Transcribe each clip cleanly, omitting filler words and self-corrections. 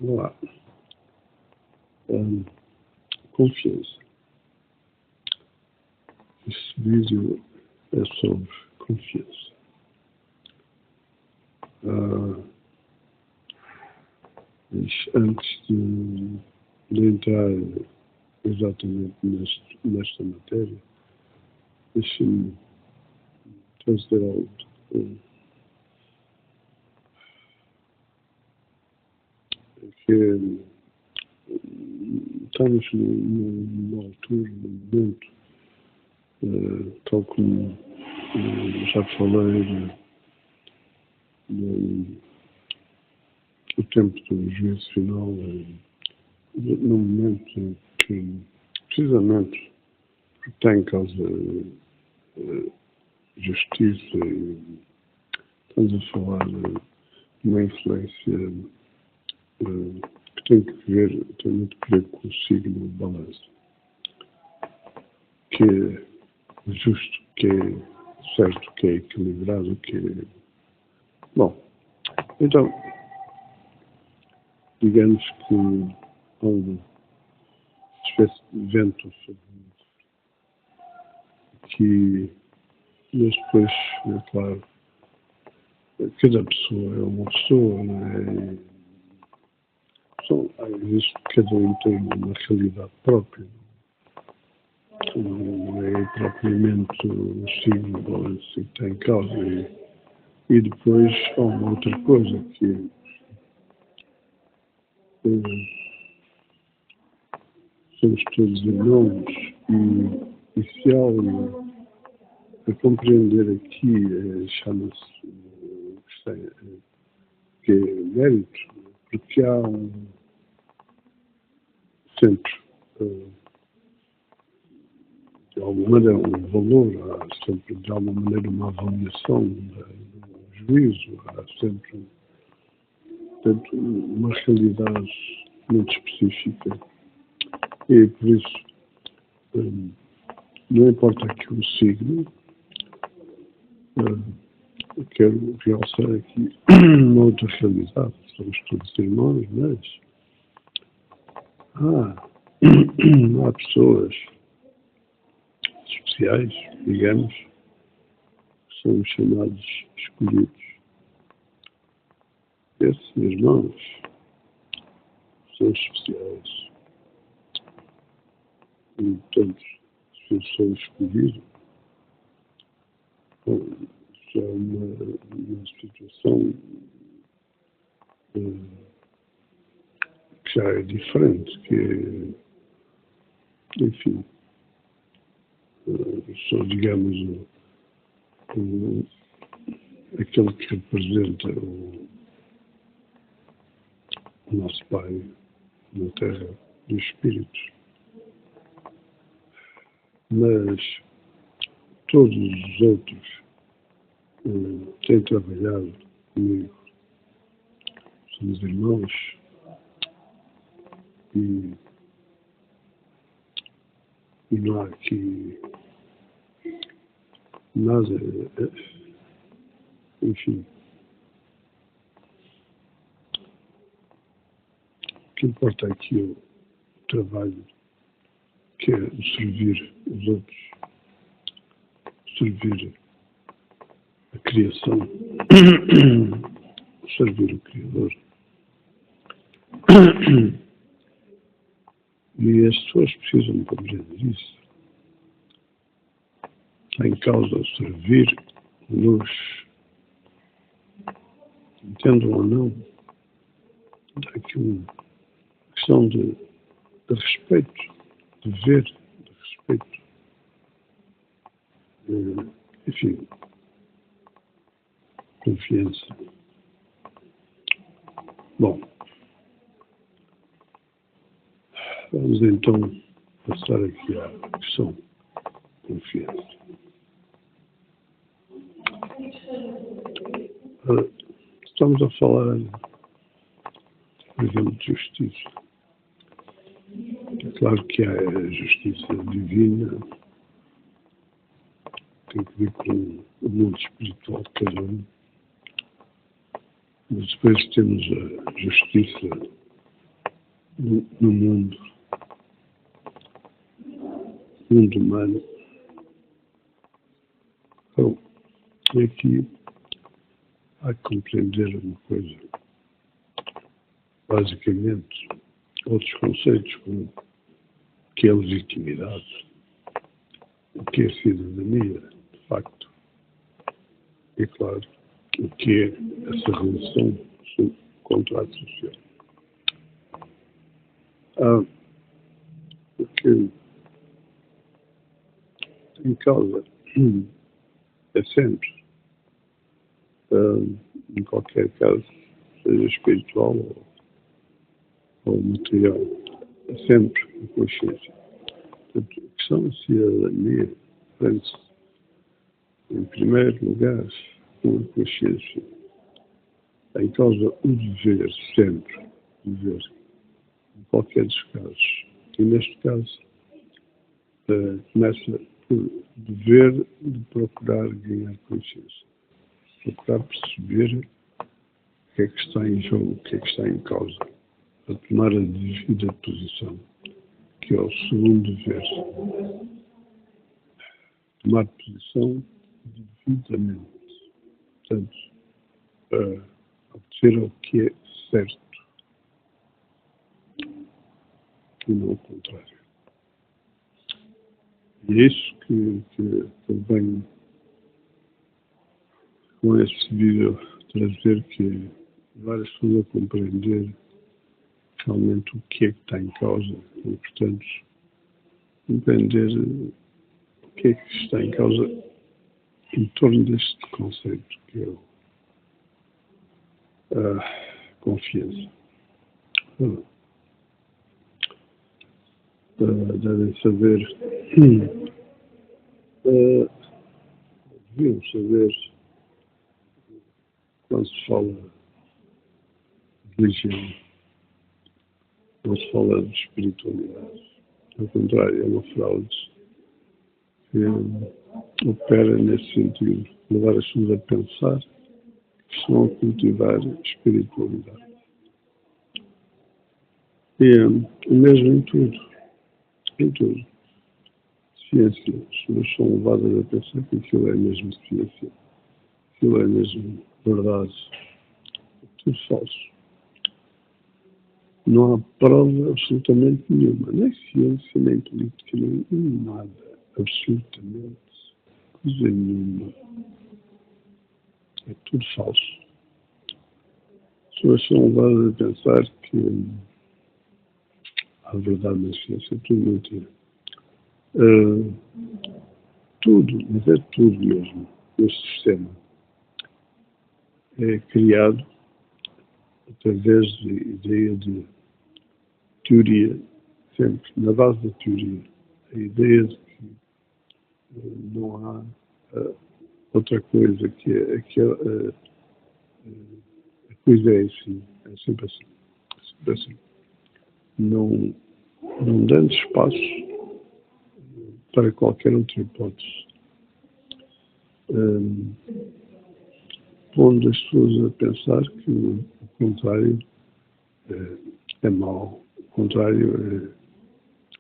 Olá. Confiança. Este vídeo é sobre confiança. Mas antes de entrar exatamente nesta matéria, deixe-me trazer algo. Que estamos numa altura, num momento, tal como já falei do tempo do juízo final, num momento em que, precisamente, está em causa justiça e estamos a falar de uma influência que tem muito a ver com o signo de balanço, que é justo, que é certo, que é equilibrado, que é... Bom, então, digamos que há uma espécie de vento que, mas depois, é claro, cada pessoa é uma pessoa, não é? Existe, cada um tem uma realidade própria. Não é propriamente o signo balanço que está em causa. E depois há uma outra coisa que somos todos irmãos e se há a compreender aqui chama-se que é mérito, porque há sempre de alguma maneira um valor, há sempre de alguma maneira uma avaliação do juízo, há sempre, portanto, uma realidade muito específica e por isso não importa aqui o signo, quero realçar aqui uma outra realidade, somos todos irmãos, mas há pessoas especiais, digamos, que são chamados escolhidos. Esses irmãos são especiais. E, portanto, se eu sou escolhido, isso é uma situação que já é diferente, que é, enfim, sou, digamos, aquele que representa o nosso Pai na Terra dos Espíritos. Mas todos os outros têm trabalhado comigo. Somos irmãos e não há aqui nada, enfim. O que importa aqui é o trabalho, que é servir os outros, servir a criação, servir o Criador. E as pessoas precisam compreender isso. Está em causa o servir-nos, entendam ou não, há aqui uma questão de respeito, de ver, de respeito. Enfim, confiança. Bom, vamos então passar aqui à questão de confiança. Estamos a falar, por exemplo, de justiça. É claro que há a justiça divina, tem que ver com o mundo espiritual de cada um. Mas depois temos a justiça no mundo humano. Então, aqui há que compreender uma coisa. Basicamente, outros conceitos como o que é legitimidade, o que é cidadania, de facto, e claro, o que é essa relação com o contrato social. Porque em causa é sempre, em qualquer caso, seja espiritual ou material, é sempre a consciência. Portanto, a questão da cidadania prende-se, em primeiro lugar, com a consciência. Em causa o dever, sempre, dever, em qualquer dos casos. E neste caso, começa por dever de procurar ganhar consciência. Procurar perceber o que é que está em jogo, o que é que está em causa. A tomar a devida posição, que é o segundo dever. Tomar posição devidamente. Portanto, obedecer ao que é certo e não o contrário. E é isso que eu venho com este vídeo trazer, que várias pessoas a compreender realmente o que é que está em causa e, portanto, compreender o que é que está em causa em torno deste conceito, que é a confiança. Devem saber, deviam saber, quando se fala de religião, não se fala de espiritualidade. Ao contrário, é uma fraude que opera nesse sentido, levar as pessoas a pensar que estão a cultivar espiritualidade. E o mesmo em tudo. Em tudo. Ciência. As pessoas são levadas a pensar que aquilo é mesmo ciência. Aquilo é mesmo verdade. É tudo falso. Não há prova absolutamente nenhuma. Nem ciência, nem política, nem nada. Absolutamente coisa nenhuma. É tudo falso. As pessoas são levadas a pensar que há verdade na ciência. É tudo mentira. Tudo, mas é tudo mesmo, este sistema é criado através de ideia de teoria, sempre na base da teoria, a ideia de que não há outra coisa, que a coisa é assim, é sempre assim, é sempre assim. Não dando espaço para qualquer outra hipótese. Pondo as pessoas a pensar que o contrário é mau, o contrário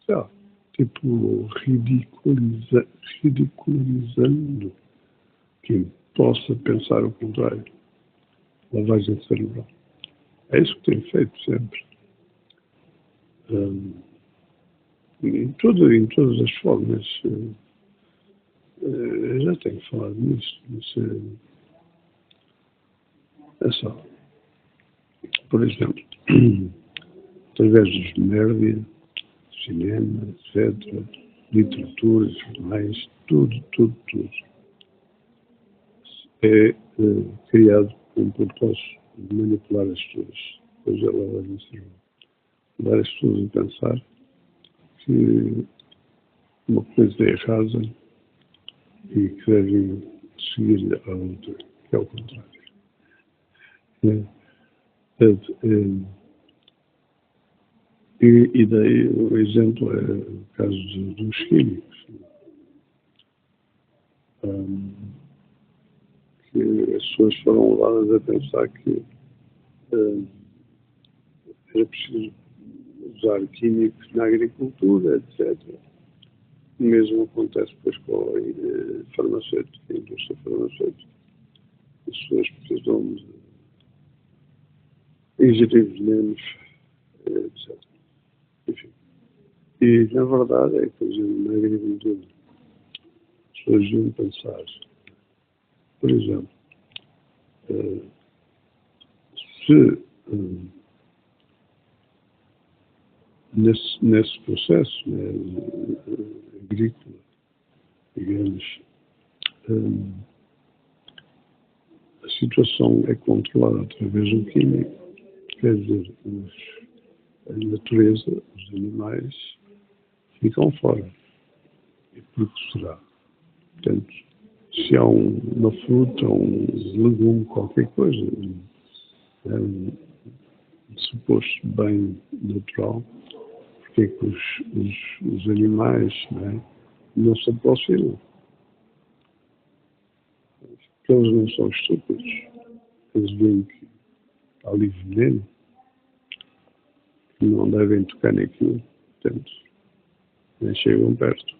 é, tipo, ridicularizando quem possa pensar o contrário. Lavagem cerebral. É isso que tem feito sempre. Em todas as formas. Eu já tenho falado nisso, mas é só. Por exemplo, através dos média, cinema, etc., literatura, jornais, tudo é criado com o propósito de manipular as pessoas. Depois ela vai ensinar. Dar as pessoas a pensar que uma coisa é errada e que devem seguir a outra, que é o contrário. E daí o exemplo é o caso dos químicos, que as pessoas foram levadas a pensar que era preciso usar químicos na agricultura, etc. O mesmo acontece depois com a farmacêutica, a indústria farmacêutica. As pessoas precisam de ingerir venenos, etc. Enfim. E, na verdade, é que, por exemplo, na agricultura, as pessoas deviam pensar, por exemplo, se nesse processo, né, agrícola, digamos, a situação é controlada através do químico, quer dizer, a natureza, os animais, ficam fora. E por que será? Portanto, se há uma fruta, um legume, qualquer coisa, um suposto bem natural, porque é que os animais, né, não se aproximam? Porque eles não são estúpidos. Eles veem que há ali veneno, que não devem tocar naquilo, portanto, nem chegam perto.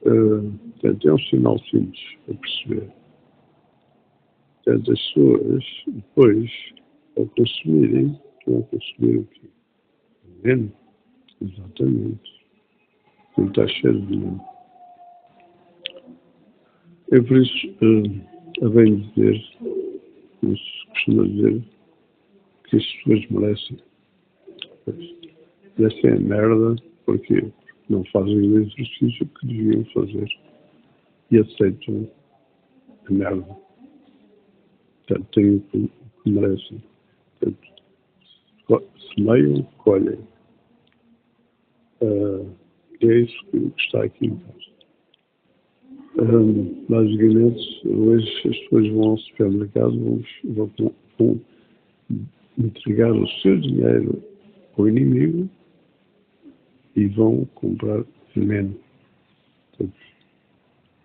Portanto, é um sinal simples a perceber. Portanto, as pessoas, depois, ao consumirem, vão consumir o quê? Veneno? Exatamente. Não está cheio de veneno. É por isso, a bem dizer, como se costuma dizer, que as pessoas merecem. Merecem a merda, porque não fazem o exercício que deviam fazer e aceitam a merda. Portanto, têm o que merecem. Portanto, semeiam, colhem. É isso que está aqui em casa. Basicamente, hoje as pessoas vão ao supermercado, vão entregar o seu dinheiro ao inimigo e vão comprar veneno. Portanto,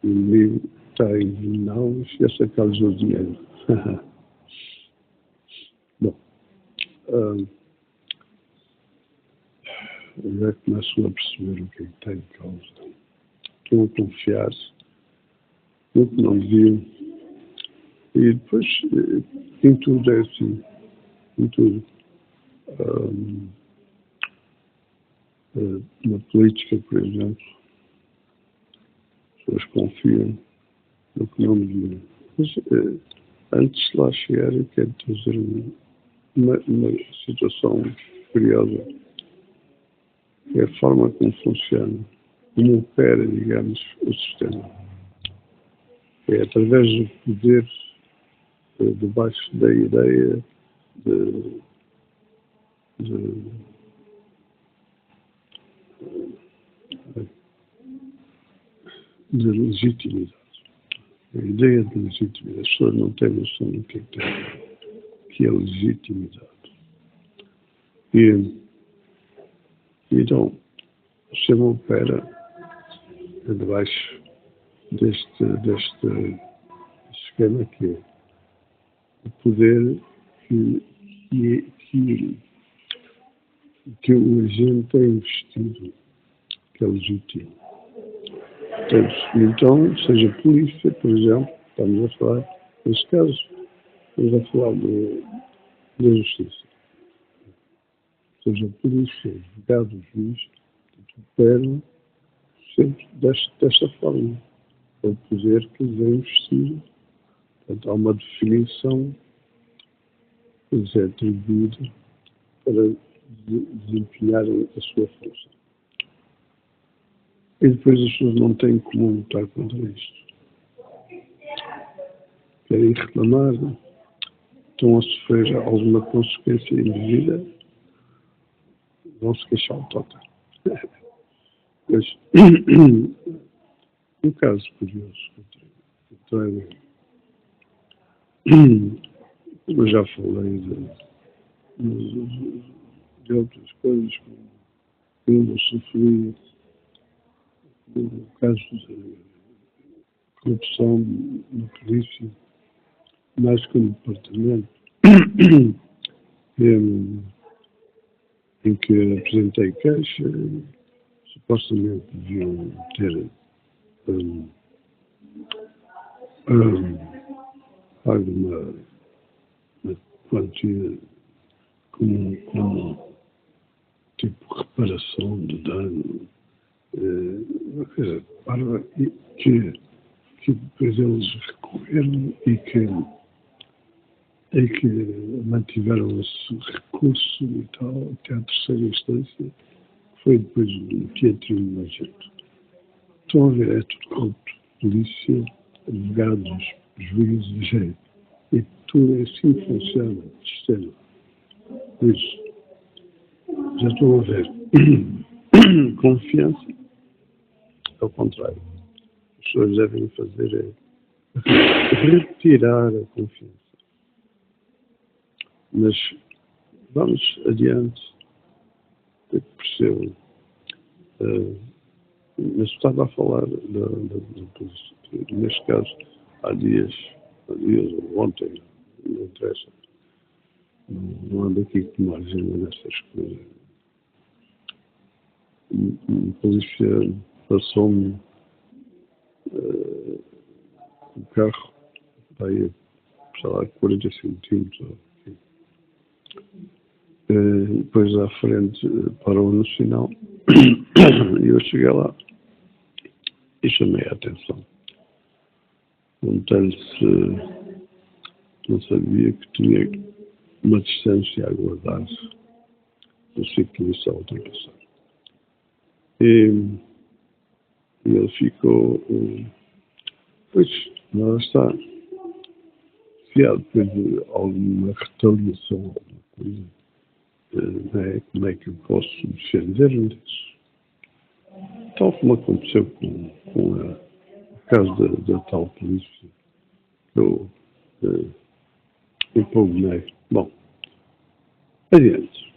o inimigo está a envenená-los e a sacar-lhes o dinheiro. Bom, já começam a perceber o que é que está em causa. Estão a confiar-se no que não deviam. E depois, em tudo é assim. Em tudo. Na política, por exemplo, as pessoas confiam no que não deviam. Mas, antes de lá chegar, eu quero trazer uma situação curiosa, que é a forma como funciona, como opera, digamos, o sistema. É através do poder debaixo da ideia de legitimidade. A ideia de legitimidade. As pessoas não têm noção do que é legitimidade. E então, o sistema opera debaixo deste esquema que é o poder que o agente tem investido, que é legítimo. Portanto, então, seja a polícia, por exemplo, estamos a falar, neste caso, estamos a falar da justiça. Seja a polícia, o advogado, o juiz, operam sempre desta forma. É o poder que lhes é investido. Portanto, há uma definição que lhes é atribuída para desempenharem a sua função. E depois as pessoas não têm como lutar contra isto. Querem reclamar, estão a sofrer alguma consequência indevida, vão se queixar ao total. Mas, um caso curioso que eu trago, eu já falei de outras coisas, como eu sofri no caso de corrupção na polícia, mais que no departamento. em que apresentei queixa, supostamente deviam ter pago uma quantia como tipo reparação de dano, uma coisa bárbara, e que depois eles recorreram e que mantiveram esse recurso e tal, até à terceira instância, foi depois do teatrinho nojento. Estão a ver, é tudo corrupto. Polícia, advogados, juízes, e tudo assim funciona, sistema. Por isso, já estou a ver. Confiança, ao contrário. As pessoas devem fazer é retirar a confiança. Mas vamos adiante, eu percebo. Mas estava a falar da polícia. Neste caso, há dias ou ontem, não interessa. Não ando aqui com margem nessas coisas. Um polícia passou-me o carro, aí, sei lá, 40 centímetros. Depois à frente parou no sinal e eu cheguei lá e chamei a atenção. Perguntei-lhe se não sabia que tinha uma distância a aguardar-se do ciclista a ultrapassar. E ele ficou, pois, não está, se há depois de alguma retaliação, alguma coisa, não é? Como é que eu posso defender-me disso? Tal como aconteceu com o caso da tal polícia, que eu impugnei. Bom, adiante.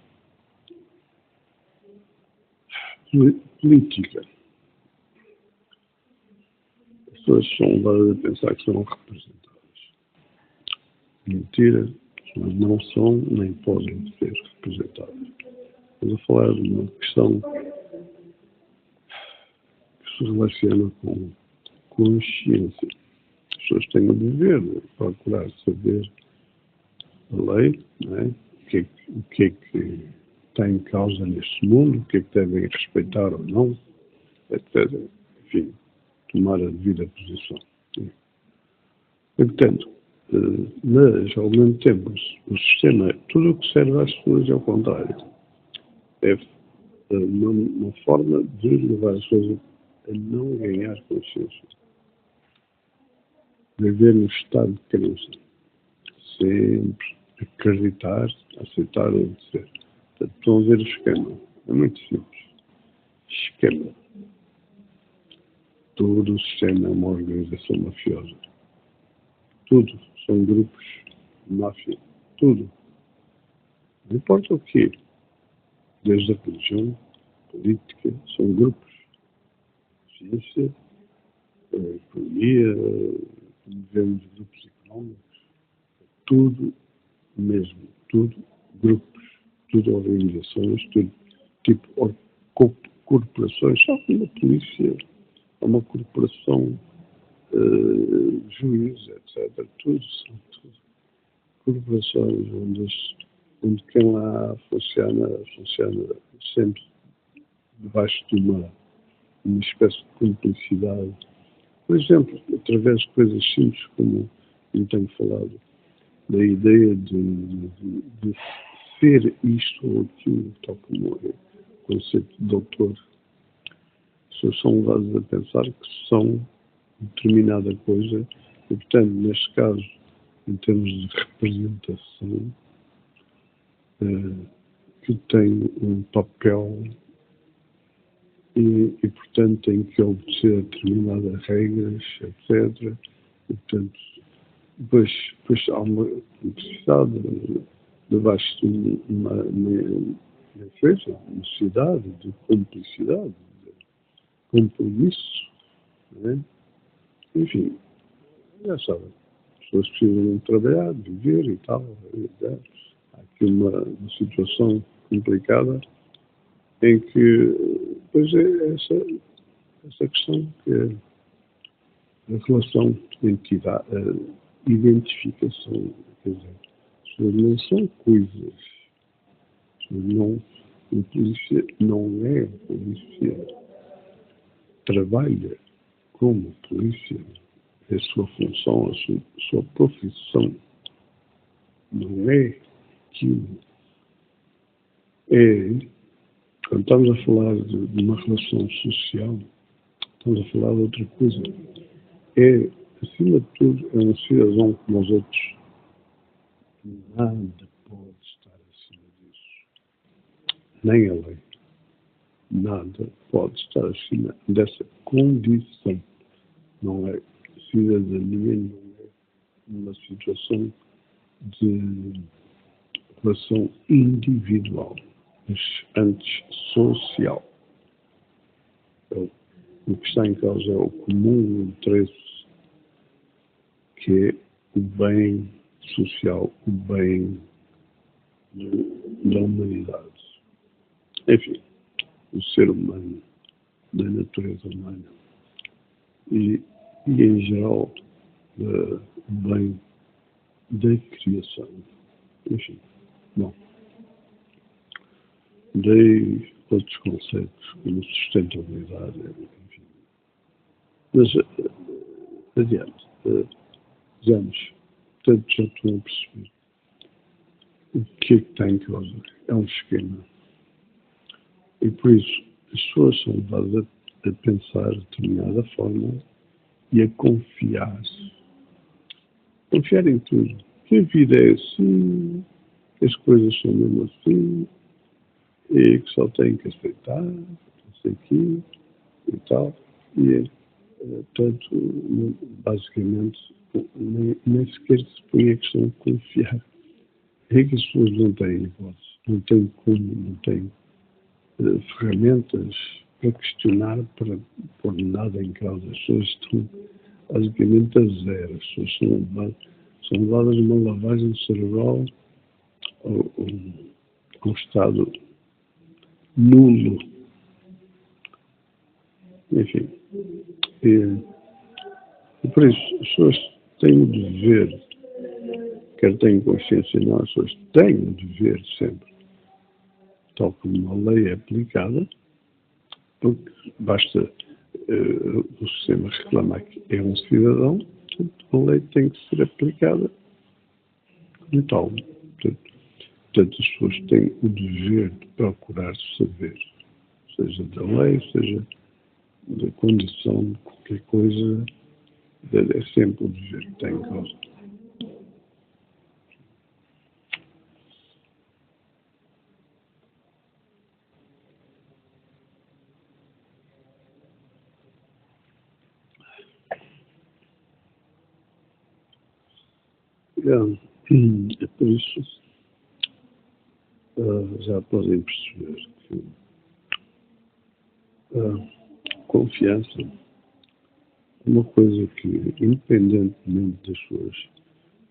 Política. As pessoas são levadas a pensar que são representadas. Mentira, as pessoas não são nem podem ser representadas. Estamos a falar de uma questão que se relaciona com consciência. As pessoas têm o dever de procurar saber a lei, não é? O que é que está em causa neste mundo, o que é que devem respeitar ou não, etc. Enfim, tomar a devida posição. E, portanto, mas, ao mesmo tempo, o sistema, tudo o que serve às pessoas é ao contrário. É uma forma de levar as pessoas a não ganhar consciência. Viver no estado de crença. Sempre acreditar, aceitar e obedecer. Portanto, estão a ver o esquema. É muito simples. Esquema. Todo o sistema é uma organização mafiosa. Tudo. São grupos de máfia. Tudo. Não importa o quê. Desde a religião, política, são grupos. Ciência, economia, vemos grupos económicos. Tudo mesmo. Tudo grupos. Tudo organizações. Tudo tipo corporações. Só que uma polícia é uma corporação, juízes, etc. Tudo são tudo corporações onde quem lá funciona sempre debaixo de uma espécie de cumplicidade. Por exemplo, através de coisas simples como eu tenho falado, da ideia de ser isto ou aquilo, tal como é o conceito de doutor. As pessoas são levadas a pensar que são determinada coisa e, portanto, neste caso, em termos de representação, que tem um papel e, portanto, tem que obedecer a determinadas regras, etc. E, portanto, depois há uma necessidade debaixo de uma necessidade de cumplicidade, de compromisso, não é? Enfim, já sabem, as pessoas precisam trabalhar, viver e tal. Há aqui uma situação complicada em que, pois é essa questão que é a relação de entidade, a identificação, quer dizer, as pessoas não são coisas, não, o polícia não é polícia, trabalha como polícia, é a sua função, a sua profissão, não é aquilo. Quando estamos a falar de uma relação social, estamos a falar de outra coisa. Acima de tudo, é um cidadão como os outros. Nada pode estar acima disso. Nem a lei. Nada pode estar acima dessa condição. Não é cidadania, não é uma situação de relação individual, mas antes social. Então, o que está em causa é o comum interesse, que é o bem social, o bem da humanidade. Enfim, o ser humano, da natureza humana e em geral, o bem da criação. Enfim, bom, dei outros conceitos como sustentabilidade, enfim. Mas, adiante, vejamos, portanto, já estou a perceber o que é que está em causa. É um esquema. E por isso, as pessoas são levadas a pensar de determinada forma e a confiar. Confiar em tudo. Que a vida é assim, que as coisas são mesmo assim, e que só têm que aceitar, isso aqui e tal. E, portanto, basicamente, nem sequer se põe a questão de confiar. É que as pessoas não têm hipótese, não têm como, não têm ferramentas para questionar, para pôr nada em causa. As pessoas estão basicamente a zero. As pessoas são levadas a uma lavagem cerebral ao estado nulo. Enfim. E por isso, as pessoas têm o dever, quer tenham consciência ou não, as pessoas têm o dever sempre, tal como uma lei é aplicada, porque basta o sistema reclamar que é um cidadão, portanto, a lei tem que ser aplicada como tal. Portanto, as pessoas têm o dever de procurar saber, seja da lei, seja da condição de qualquer coisa, é sempre o dever que tem em causa. É por isso, já podem perceber que a confiança é uma coisa que, independentemente das pessoas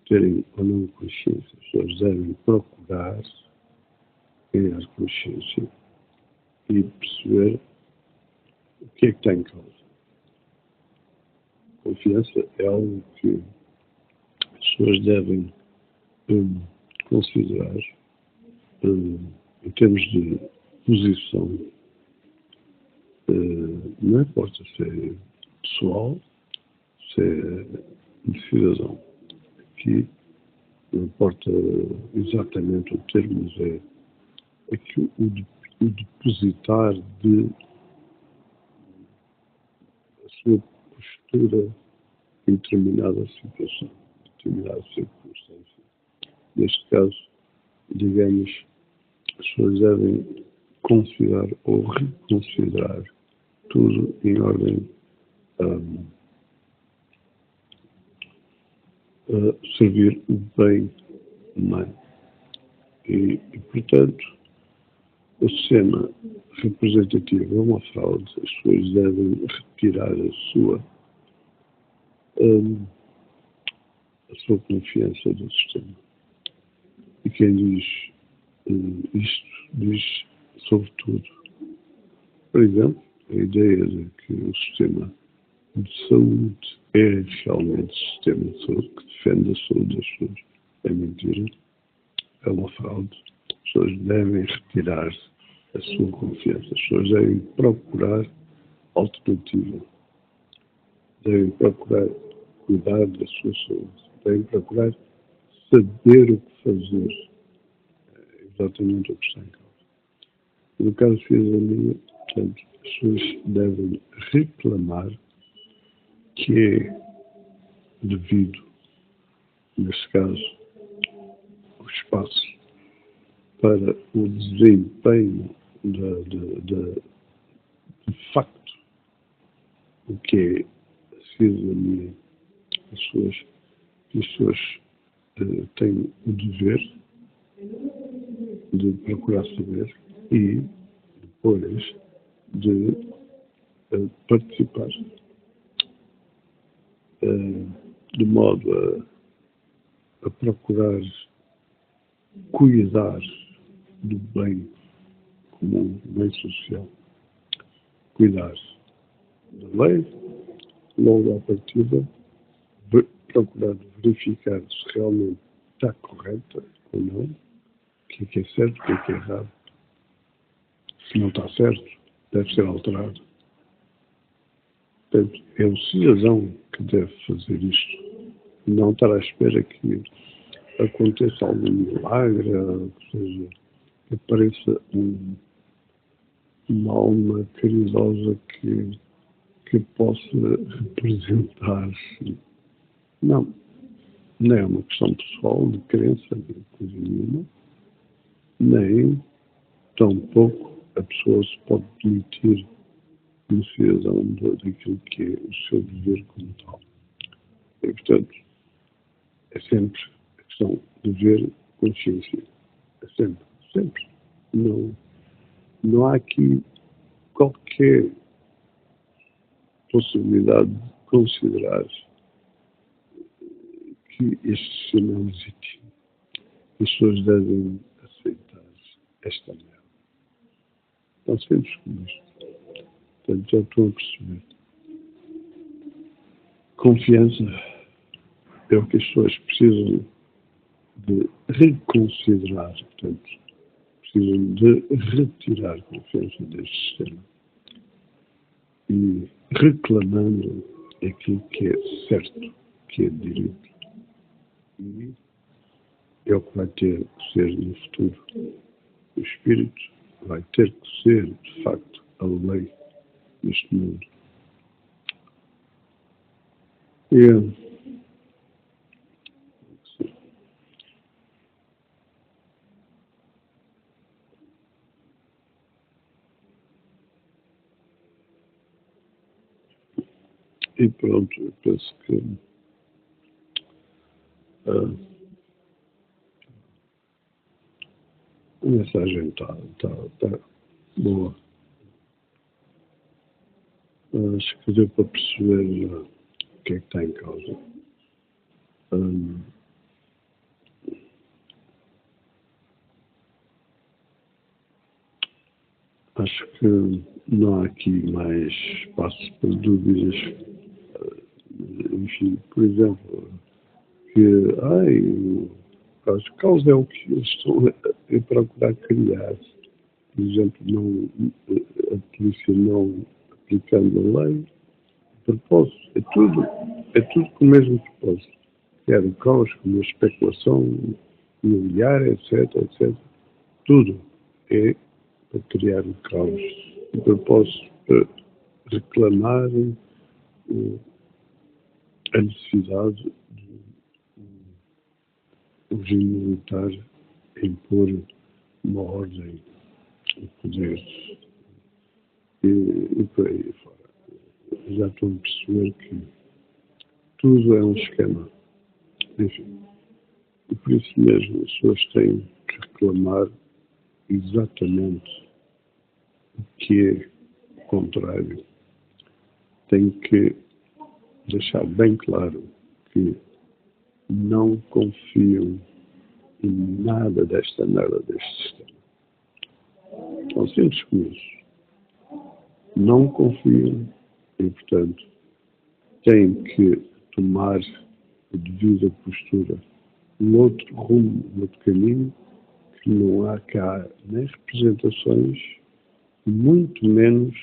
terem ou não consciência, as pessoas devem procurar ganhar consciência e perceber o que é que está em causa. Confiança é algo que as pessoas devem considerar em termos de posição. Não importa se é pessoal, se é de cidadão. Aqui não importa exatamente o termo, mas é aqui o depositar de a sua postura em determinada situação, em determinada circunstância. Neste caso, digamos, as pessoas devem considerar ou reconsiderar tudo em ordem a servir o bem humano. E, portanto, o sistema representativo é uma fraude. As pessoas devem retirar a sua confiança do sistema. E quem diz isto, diz sobretudo Por exemplo, a ideia de que o sistema de saúde é realmente o sistema de saúde que defende a saúde das pessoas é mentira, é uma fraude. As pessoas devem retirar a sua confiança, as pessoas devem procurar alternativa, devem procurar cuidar da sua saúde, devem procurar saber o que fazer, é exatamente o que está em causa. No caso de fisionomia, portanto, as pessoas devem reclamar que é devido, neste caso, o espaço para o desempenho de facto o que é a cidadania. As pessoas têm o dever de procurar saber e depois de participar de modo a procurar cuidar do bem comum, do bem social, cuidar da lei, logo à partida, procurar verificar se realmente está correta ou não, o que é certo, o que é errado. Se não está certo, deve ser alterado. Portanto, é o cidadão que deve fazer isto, não estar à espera que aconteça algum milagre, que seja, que apareça uma alma caridosa que possa representar. Não, não é uma questão pessoal, de crença, de coisa nenhuma, nem tampouco a pessoa se pode demitir no cidadão daquilo que é o seu dever como tal. E, portanto, é sempre a questão de ver consciência. É sempre, sempre. Não há aqui qualquer possibilidade de considerar que este sistema é legítimo. As pessoas devem aceitar esta merda. Tão simples como isto. Portanto, já estou a perceber. Confiança é o que as pessoas precisam de reconsiderar. Portanto, precisam de retirar confiança deste sistema e reclamando aquilo que é certo, que é direito. E é o que vai ter que ser no futuro. O espírito vai ter que ser, de facto, a lei neste mundo. E pronto, eu penso que a mensagem está boa. Acho que deu para perceber o que é que está em causa. Acho que não há aqui mais espaço para dúvidas. Enfim, por exemplo, que as causas é o que eles estão a procurar criar. Por exemplo, a polícia não aplicando a lei, propósito, é tudo com o mesmo propósito. Quer o caos, como a especulação imobiliária, etc. Tudo é para criar o caos. O propósito para reclamar a necessidade do regime militar impor uma ordem de poder e por aí fora. Já estou a perceber que tudo é um esquema. Enfim, e por isso mesmo as pessoas têm que reclamar exatamente o que é o contrário. Têm que deixar bem claro que não confiam em nada desta merda deste sistema. Tão simples como isso. não confiam e, portanto, têm que tomar a devida postura, um outro rumo, um outro caminho, que não há cá nem representações, muito menos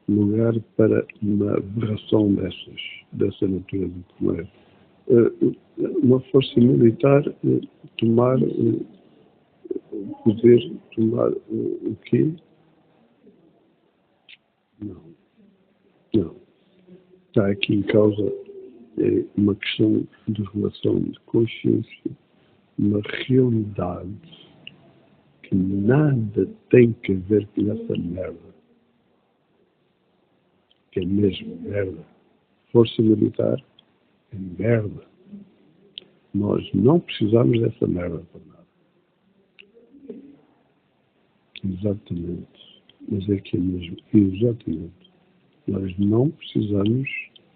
lugar para uma aberração dessa natureza, como é uma força militar tomar o poder, tomar o quê? Não, não. Está aqui em causa uma questão de relação de consciência, uma realidade que nada tem que ver com essa merda, que é mesmo merda. Força militar é merda. Nós não precisamos dessa merda para nada. Exatamente. Mas é que é mesmo. Exatamente. Nós não precisamos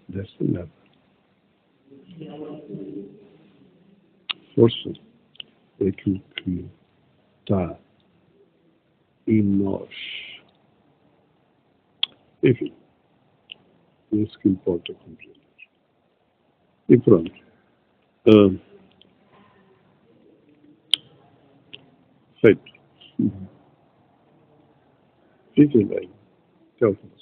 dessa merda. Força é aquilo que está em nós. Enfim, é isso que importa compreender. E pronto. Feito. Fiquem bem. Até o próximo.